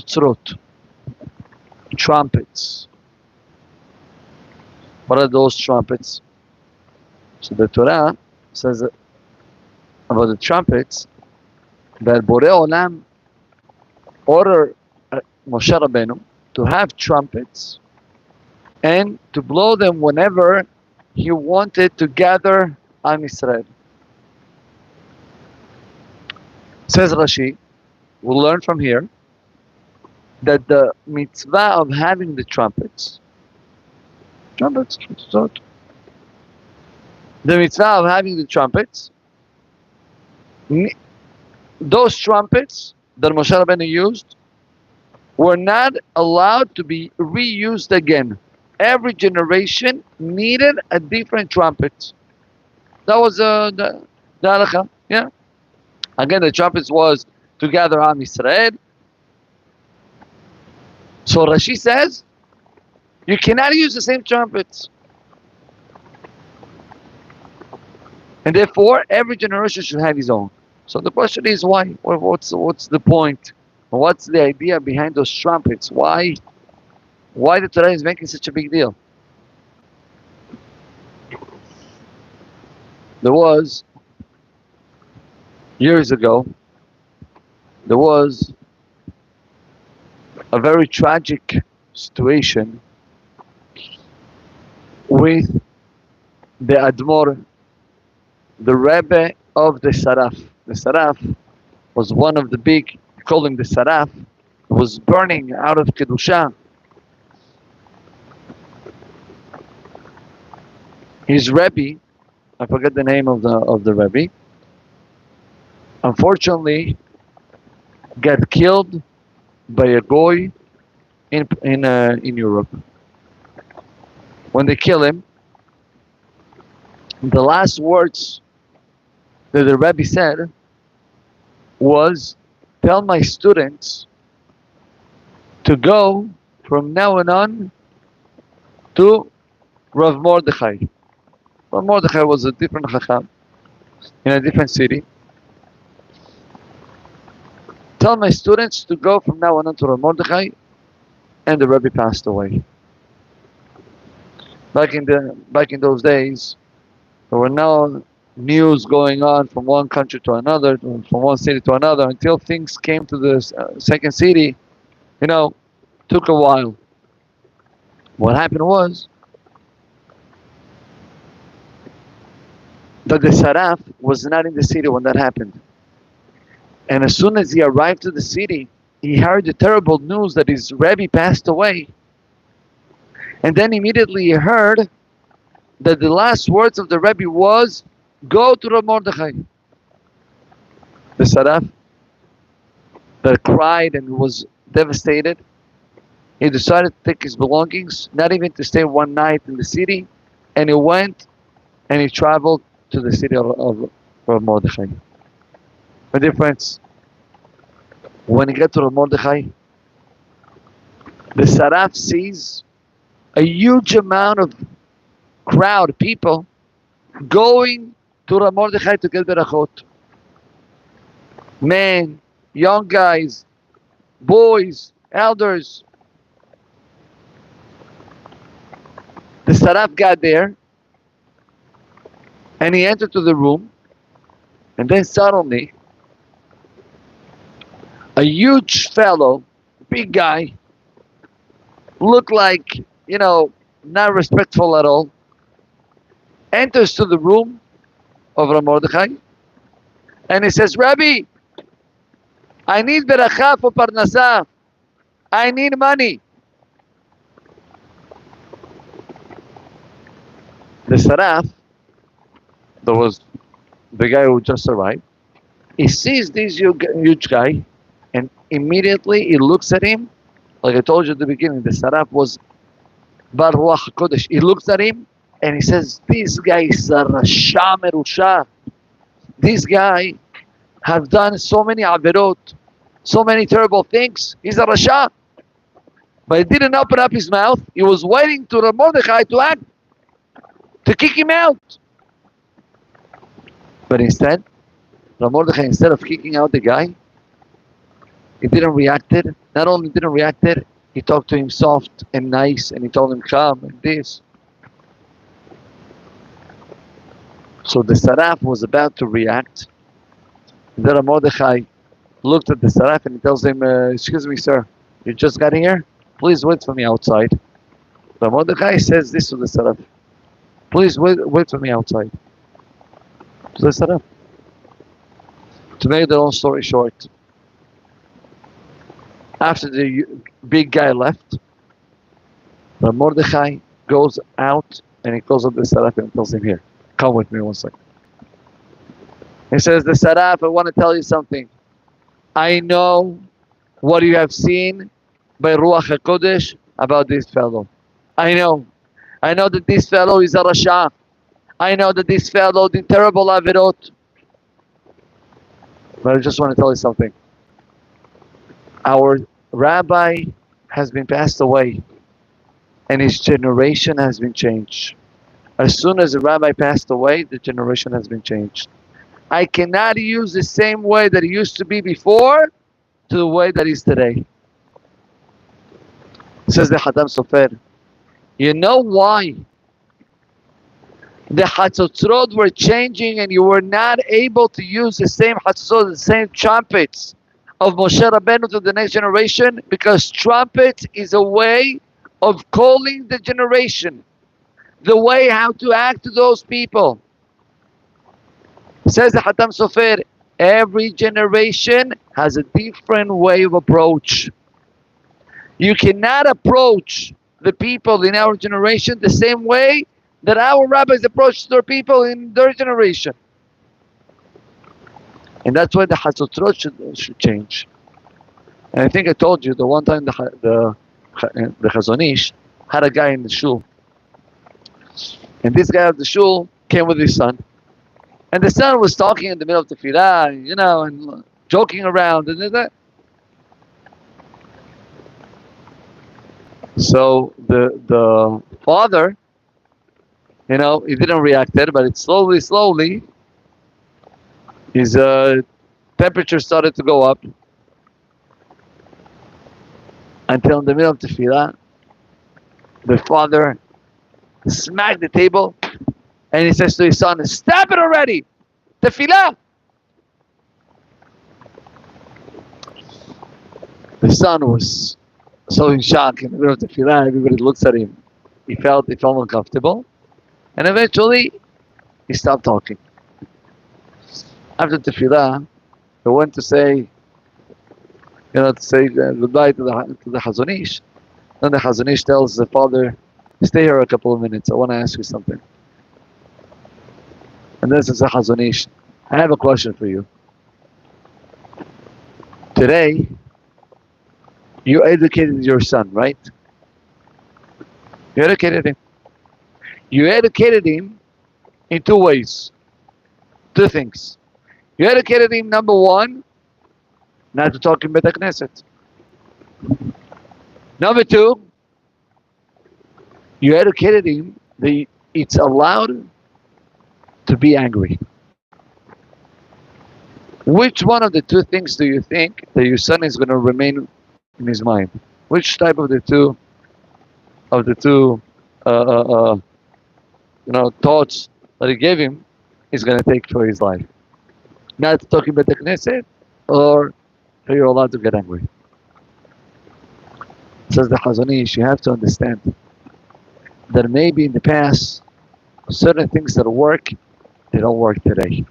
Tzrut, trumpets. What are those trumpets? So the Torah says about the trumpets that Borei Olam ordered Moshe Rabbeinu to have trumpets and to blow them whenever he wanted to gather Am Yisrael. Says Rashi, we'll learn from here that the mitzvah of having the trumpets, the mitzvah of having the trumpets, those trumpets that Moshe Rabbeinu used were not allowed to be reused again. Every generation needed a different trumpet. That was the halakha. Yeah. Again, the trumpets was to gather Am Yisrael. So Rashi says, you cannot use the same trumpets. And therefore, every generation should have his own. So the question is why? What's the point? What's the idea behind those trumpets? Why the Torah is making such a big deal? There was, years ago, there was a very tragic situation with the Admor, the Rebbe of the Saraf. The Saraf was one of the big, called him the Saraf, was burning out of Kedusha. His Rebbe, I forget the name of the Rebbe, unfortunately got killed by a goy in Europe. When they kill him, the last words that the Rebbe said was, tell my students to go from now on to Rav Mordechai. Rav Mordechai was a different chacham in a different city. Tell my students to go from now on to Rav Mordechai, and the Rebbe passed away. Back in those days, there were no news going on from one country to another, from one city to another, until things came to the second city. Took a while. What happened was that the Saraf was not in the city when that happened. And as soon as he arrived to the city, he heard the terrible news that his Rebbe passed away. And then immediately he heard that the last words of the Rebbe was, go to Rav Mordechai. The Saraf that cried and was devastated, he decided to take his belongings, not even to stay one night in the city, and he went and he traveled to the city of Rav Mordechai. The difference, when he got to Rav Mordechai, the Saraf sees a huge amount of crowd, people, going to Rav Mordechai to get berachot. Men, young guys, boys, elders. The Saraf got there, and he entered to the room, and then suddenly, a huge fellow, big guy, looked like, not respectful at all, enters to the room of Rav Mordechai, and he says, Rabbi, I need beracha for parnasah. I need money. The Saraf, that was the guy who just arrived, he sees this huge guy, and immediately he looks at him. Like I told you at the beginning, the Saraf was Bar Ruach HaKodesh. He looks at him and he says, this guy is a Rasha Merusha. This guy have done so many averot, so many terrible things. He's a Rasha. But he didn't open up his mouth. He was waiting to Rav Mordechai to act, to kick him out. But instead, Rav Mordechai, instead of kicking out the guy, He didn't react it. Not only didn't react it, he talked to him soft and nice, and he told him, come, and this. So the Saraf was about to react. And then Mordechai looked at the Saraf and he tells him, excuse me, sir, you just got here? Please wait for me outside. But Mordechai says this to the Saraf. Please wait for me outside. To the Saraf. To make the long story short, after the big guy left, the Mordechai goes out and he calls up the Saraf and tells him, here, come with me 1 second. He says, the Saraf, I want to tell you something. I know what you have seen by Ruach HaKodesh about this fellow. I know that this fellow is a Rasha. I know that this fellow did terrible Avirot. But I just want to tell you something. Our rabbi has been passed away and his generation has been changed. As soon as the rabbi passed away, the generation has been changed. I cannot use the same way that it used to be before to the way that is today. Says the Hatam Sofer. You know why the Hatzotzrot were changing and you were not able to use the same Hatzotzrot, the same trumpets of Moshe Rabbeinu to the next generation? Because trumpet is a way of calling the generation, the way how to act to those people. Says the Hatam Sofer, every generation has a different way of approach. You cannot approach the people in our generation the same way that our rabbis approach their people in their generation. And that's why the Hatzotzrot should change. And I think I told you the one time the Chazon Ish had a guy in the shul. And this guy of the shul came with his son. And the son was talking in the middle of the tefillah, and joking around and that. So the father, he didn't react there, but it slowly, his temperature started to go up until in the middle of the tefillah, the father smacked the table and he says to his son, stop it already! Tefillah! The son was so in shock in the middle of the tefillah, everybody looks at him. He felt uncomfortable. And eventually, he stopped talking. After the tefillah, he went to say, goodbye to the Chazon Ish. Then the Chazon Ish tells the father, stay here a couple of minutes, I want to ask you something. And this is the Chazon Ish. I have a question for you. Today, you educated your son, right? You educated him. You educated him in 2 ways. 2 things. You educated him, number 1, not to talk in Beit HaKnesset. Number 2, you educated him that it's allowed to be angry. Which one of the 2 things do you think that your son is going to remain in his mind? Which type of the two thoughts that he gave him is going to take for his life? Not talking about the Knesset, or are you allowed to get angry? Says the Chazon Ish, you have to understand that maybe in the past certain things that work, they don't work today.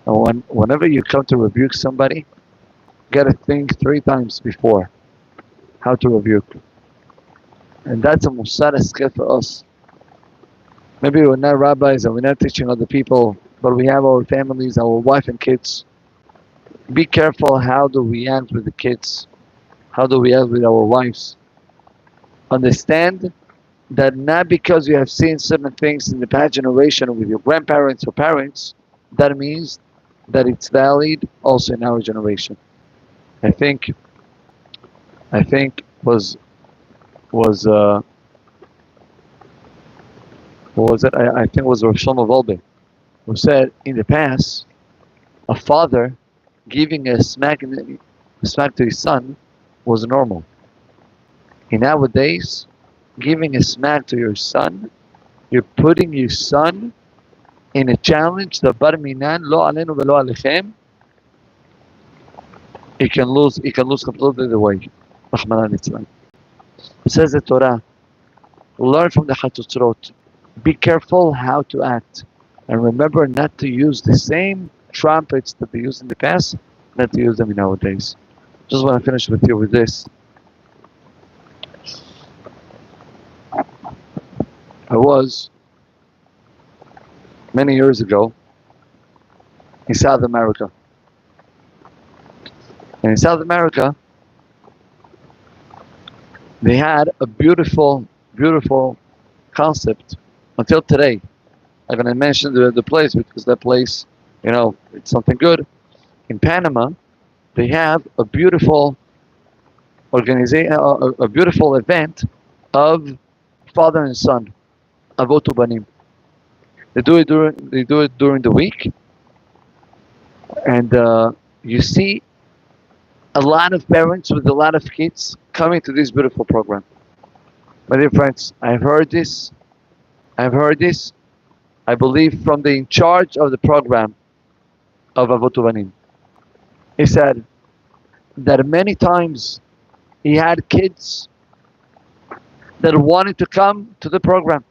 And whenever you come to rebuke somebody, you got to think 3 times before how to rebuke. And that's a musar skill for us. Maybe we're not rabbis and we're not teaching other people, but we have our families, our wife and kids. Be careful how do we act with the kids, how do we act with our wives. Understand that not because you have seen certain things in the past generation with your grandparents or parents, that means that it's valid also in our generation. I think was I think it was Rav Shlomo Wolbe who said in the past a father giving a smack in a smack to his son was normal. In nowadays, giving a smack to your son, you're putting your son in a challenge. The bar minan lo alenu velo alechem. He can lose completely the way. Rahman al-Islam. Says the Torah, learn from the Hatutzrot. Be careful how to act. And remember not to use the same trumpets that they used in the past, not to use them nowadays. Just want to finish with you with this. I was, many years ago, in South America. And in South America, they had a beautiful, beautiful concept until today. I'm going to mention the place because that place, it's something good. In Panama, they have a beautiful organization, a beautiful event of father and son, Avotu Banim. They do it during the week, and you see a lot of parents with a lot of kids coming to this beautiful program. My dear friends, I've heard this, I believe, from the in charge of the program of Avotu Banim. He said that many times he had kids that wanted to come to the program.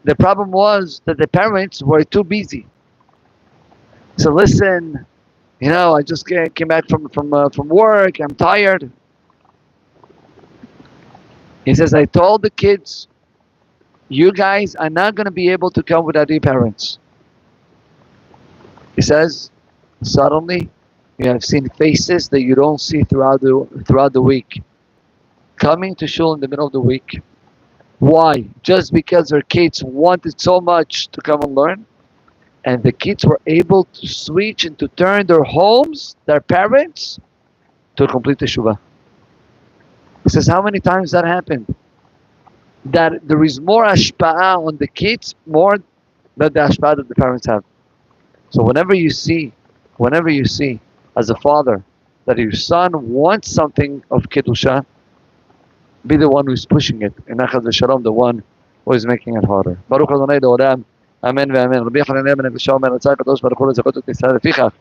The problem was that the parents were too busy. So listen, I just came back from work. I'm tired. He says, I told the kids, you guys are not going to be able to come without your parents. He says, suddenly you have seen faces that you don't see throughout the week, coming to shul in the middle of the week. Why? Just because their kids wanted so much to come and learn, and the kids were able to switch and to turn their homes, their parents, to a complete teshuvah. He says, how many times that happened? That there is more ashpa'ah on the kids, more than the ashpa'ah that the parents have. So whenever you see, as a father, that your son wants something of Kedusha, be the one who's pushing it. And Achad v'Shalom, the one who is making it harder. Baruch Adonai Le'olam. Amen ve'amen. Rabbi Abraham Azancot, Baruch Hu Le'zakot et Yisrael lefichach.